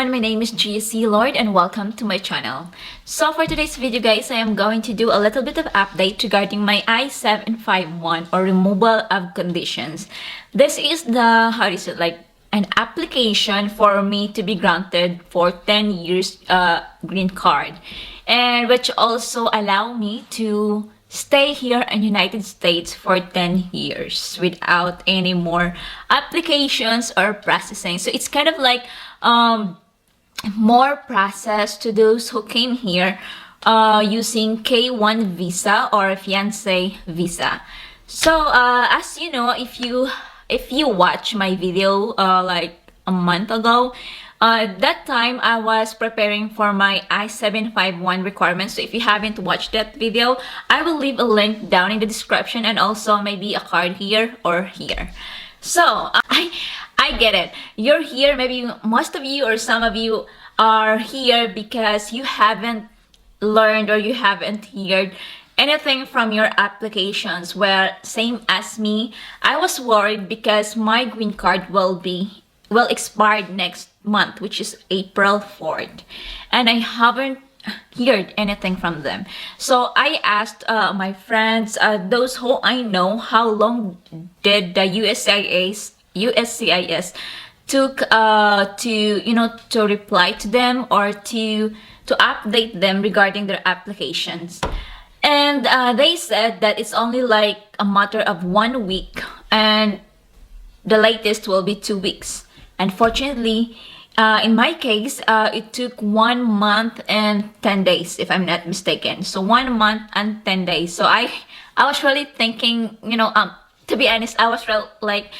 everyone, my name is giaclord and welcome to my channel. So for today's video guys, I am going to do a little bit of update regarding my I-751 or removal of conditions. This is the, an application for me to be granted for 10 years green card, and which also allow me to stay here in United States for 10 years without any more applications or processing. So it's kind of like more process to those who came here using K1 visa or fiancé visa. So as you know, if you watch my video like a month ago, that time I was preparing for my I-751 requirements. So if you haven't watched that video, I will leave a link down in the description and also maybe a card here or here. So I get it. You're here, maybe most of you or some of you are here because you haven't learned or you haven't heard anything from your applications. Where same as me, I was worried because my green card will expire next month, which is April 4th, and I haven't heard anything from them. So I asked my friends, those who I know, how long did the USCIS took to reply to them or to update them regarding their applications. And they said that it's only like a matter of 1 week, and the latest will be 2 weeks. Unfortunately, in my case, it took 1 month and 10 days, if I'm not mistaken. So 1 month and 10 days. So I was really thinking, to be honest, I was like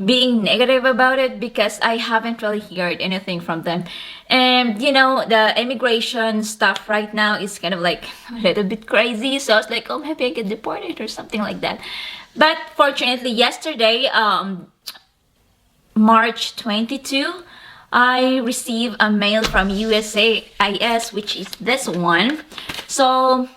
being negative about it because I haven't really heard anything from them. And the immigration stuff right now is kind of like a little bit crazy. So I was like, oh, maybe I get deported or something like that. But fortunately, yesterday, March 22, I received a mail from USCIS, which is this one. So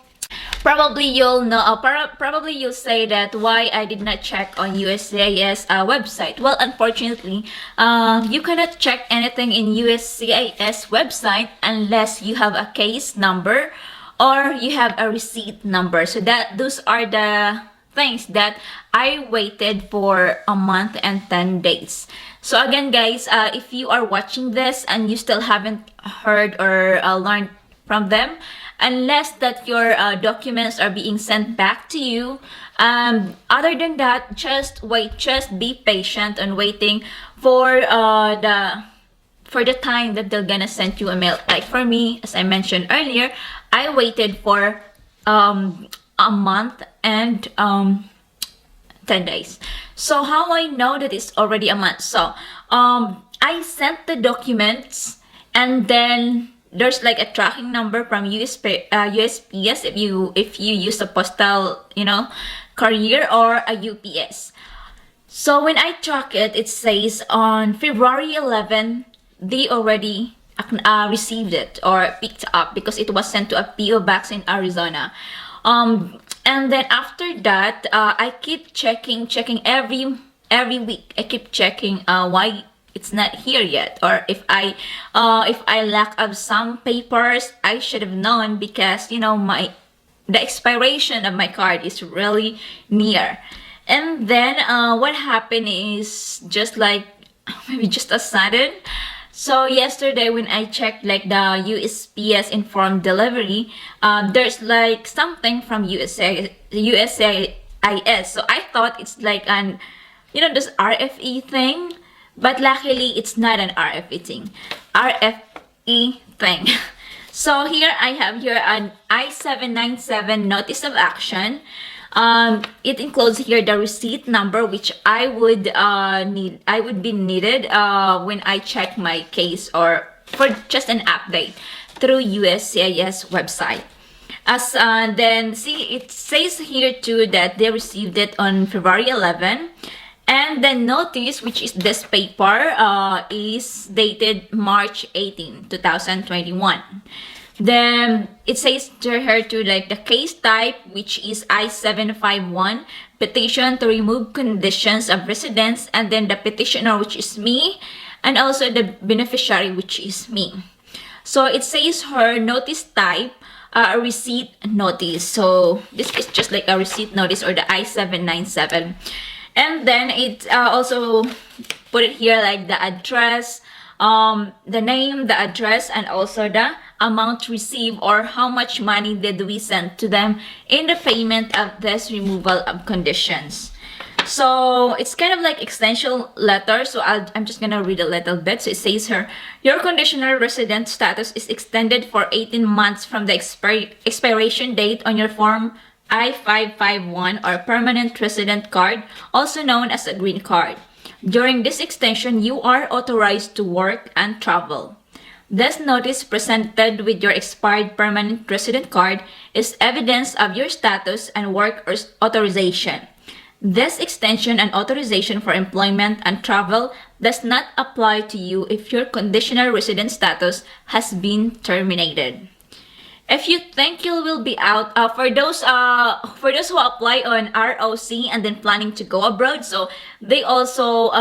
probably you'll know, probably you'll say that why I did not check on USCIS website. Well, unfortunately, you cannot check anything in USCIS website unless you have a case number or you have a receipt number. So those are the things that I waited for a month and 10 days. So again guys, if you are watching this and you still haven't heard or learned from them, unless that your documents are being sent back to you, other than that, just wait, just be patient and waiting for the time that they're gonna send you a mail. Like for me, as I mentioned earlier, I waited for a month and 10 days. So how I know that it's already a month? So I sent the documents, and then there's like a tracking number from USPS if you use a postal courier or a UPS. So when I track it, it says on February 11 they already received it or picked up because it was sent to a PO box in Arizona. And then after that, I keep checking every week. I keep checking why it's not here yet, or if I lack of some papers. I should have known because the expiration of my card is really near. And then what happened is just like maybe just a sudden. So yesterday when I checked like the USPS informed delivery, there's like something from USCIS. So I thought it's like an, this RFE thing, but luckily it's not an RFE thing. So here I have here an I-797 notice of action. It includes here the receipt number, which I would be needed when I check my case or for just an update through USCIS website. As then see, it says here too that they received it on February 11, and the notice, which is this paper, is dated March 18, 2021. Then it says here to like the case type, which is I-751 petition to remove conditions of residence, and then the petitioner, which is me, and also the beneficiary, which is me. So it says her notice type, a receipt notice. So this is just like a receipt notice or the I-797. And then it also put it here like the address, the name, the address, and also the amount received or how much money did we send to them in the payment of this removal of conditions. So it's kind of like extension letter. So I'm just gonna read a little bit. So it says here, your conditional resident status is extended for 18 months from the expiration date on your form I-551 or permanent resident card, also known as a green card. During this extension, you are authorized to work and travel. This notice presented with your expired permanent resident card is evidence of your status and work authorization. This extension and authorization for employment and travel does not apply to you if your conditional resident status has been terminated. If you think you will be out, for those who apply on ROC and then planning to go abroad, so they also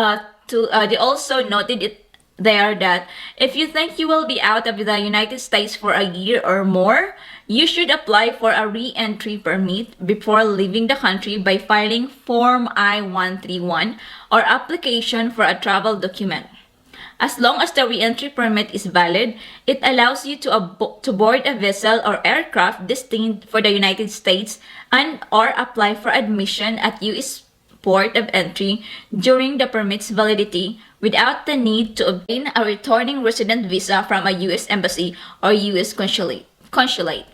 they also noted it there that if you think you will be out of the United States for a year or more, you should apply for a re-entry permit before leaving the country by filing Form I-131 or application for a travel document. As long as the re-entry permit is valid, it allows you to board a vessel or aircraft destined for the United States and or apply for admission at U.S. port of entry during the permit's validity without the need to obtain a returning resident visa from a U.S. embassy or U.S. consulate.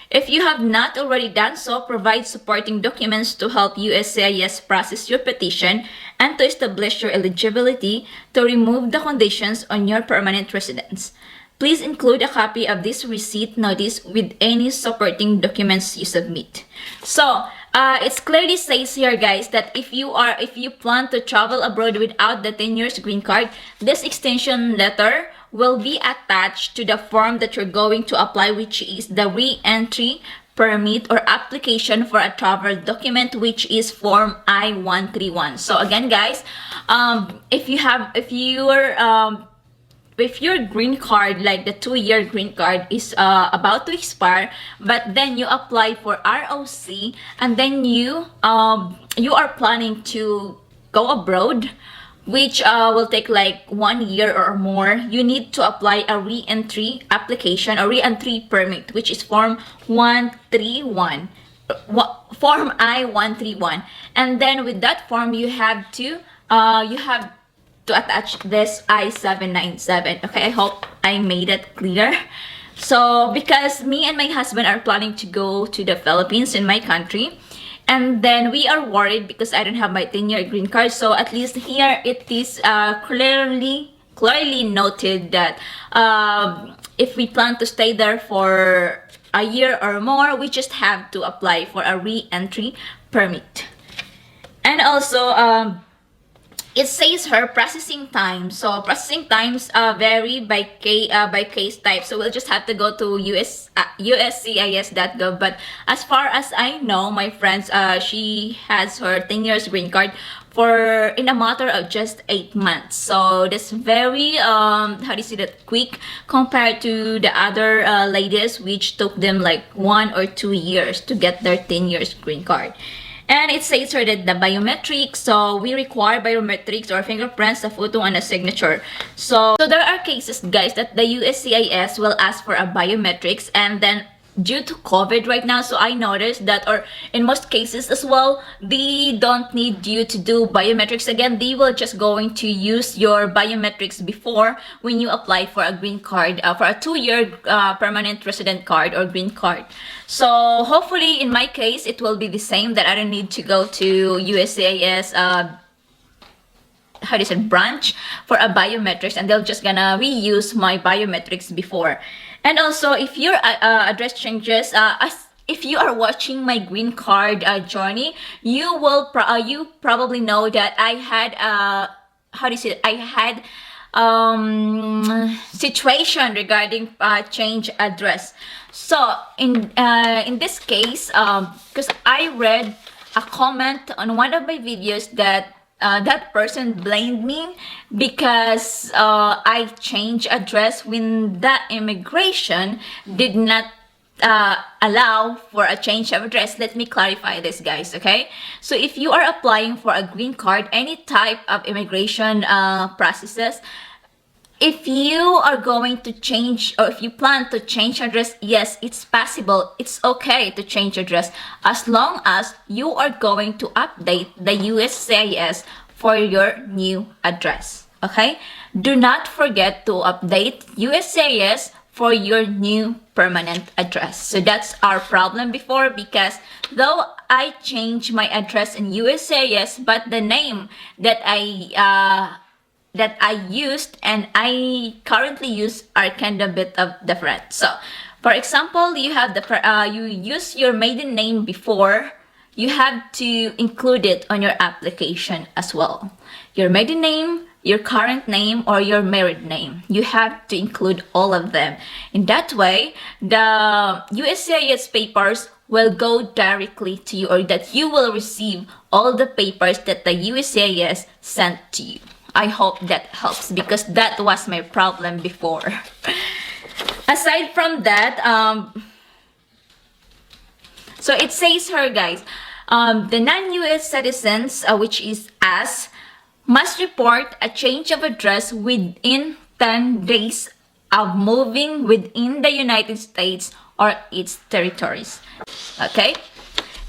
If you have not already done so, provide supporting documents to help USCIS process your petition and to establish your eligibility to remove the conditions on your permanent residence. Please include a copy of this receipt notice with any supporting documents you submit. So, it clearly says here, guys, that if you plan to travel abroad without the 10 years green card, this extension letter will be attached to the form that you're going to apply, which is the re-entry permit or application for a travel document, which is Form I-131. So again, guys, if your green card, like the 2-year green card, is about to expire, but then you apply for ROC and then you are planning to go abroad, which will take like 1 year or more, you need to apply a re-entry application or re-entry permit, which is Form 131, Form I-131. And then with that form, you have to attach this I-797. Okay, I hope I made it clear. So because me and my husband are planning to go to the Philippines, in my country, and then we are worried because I don't have my 10-year green card. So at least here it is clearly noted that if we plan to stay there for a year or more, we just have to apply for a re-entry permit. And also it says her processing time. So processing times vary by case type. So we'll just have to go to USCIS.gov. But as far as I know, my friends, she has her 10 years green card for in a matter of just 8 months. So that's very how do you say that, quick compared to the other ladies, which took them like 1 or 2 years to get their 10 years green card. And it says here that the biometrics, so we require biometrics or fingerprints, a photo, and a signature. So there are cases, guys, that the USCIS will ask for a biometrics, and then due to COVID right now, so I noticed that, or in most cases as well, they don't need you to do biometrics again. They will just going to use your biometrics before when you apply for a green card, for a 2-year permanent resident card or green card. So hopefully in my case, it will be the same, that I don't need to go to USCIS how do you say, branch for a biometrics, and they're just gonna reuse my biometrics before. And also, if your address changes, if you are watching my green card journey, you will you probably know that I had how do you say it? I had situation regarding change address. So in this case, because I read a comment on one of my videos that that person blamed me because I changed address when the immigration did not allow for a change of address. Let me clarify this, guys, okay? So if you are applying for a green card, any type of immigration processes, if you are going to change, or if you plan to change address, yes, it's possible. It's okay to change address as long as you are going to update the USCIS for your new address, okay? Do not forget to update USCIS for your new permanent address. So that's our problem before, because though I changed my address in USCIS, but the name that I used and I currently use are kind of a bit of different. So, for example, you have you use your maiden name before, you have to include it on your application as well. Your maiden name, your current name, or your married name. You have to include all of them. In that way, the USCIS papers will go directly to you, or that you will receive all the papers that the USCIS sent to you. I hope that helps, because that was my problem before. Aside from that, so it says here, guys, the non-US citizens, which is us, must report a change of address within 10 days of moving within the United States or its territories. Okay?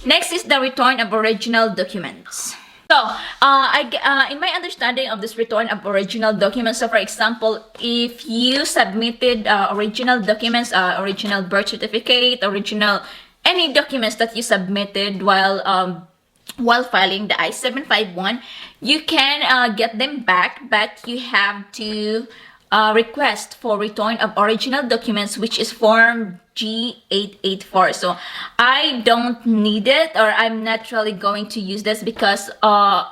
Next is the return of original documents. So, in my understanding of this return of original documents, so for example, if you submitted original documents, original birth certificate, original any documents that you submitted while filing the I-751, you can get them back, but you have to request for return of original documents, which is form G884. So I don't need it, or I'm not really going to use this, because I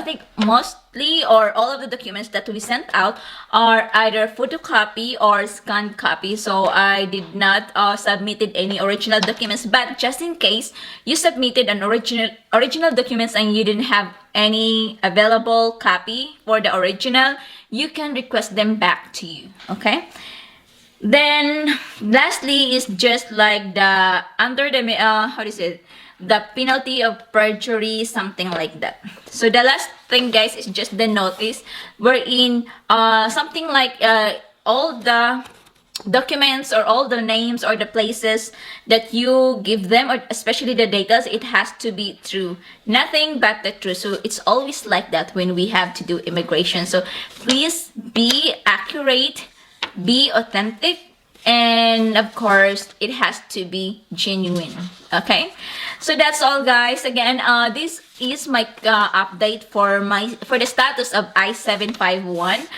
think mostly or all of the documents that we sent out are either photocopy or scanned copy. So I did not submitted any original documents. But just in case you submitted an original documents and you didn't have any available copy for the original, you can request them back to you, okay? Then lastly is just like the under the how do you say it? The penalty of perjury, something like that. So the last thing, guys, is just the notice, wherein something like all the documents or all the names or the places that you give them, or especially the data, it has to be true, nothing but the truth. So it's always like that when we have to do immigration. So please be accurate, be authentic, and of course it has to be genuine. Okay, so that's all, guys. Again, this is my update for the status of I-751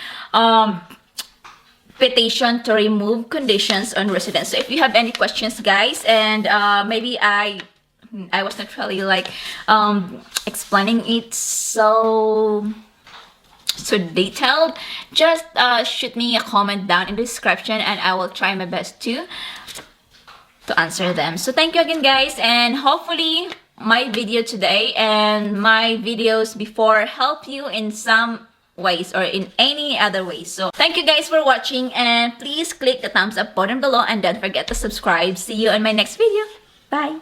petition to remove conditions on residence. So if you have any questions, guys, and maybe I was not really like explaining it so detailed, just shoot me a comment down in the description and I will try my best to answer them. So thank you again, guys, and hopefully my video today and my videos before help you in some ways or in any other ways. So thank you, guys, for watching, and please click the thumbs up button below and don't forget to subscribe. See you in my next video. Bye.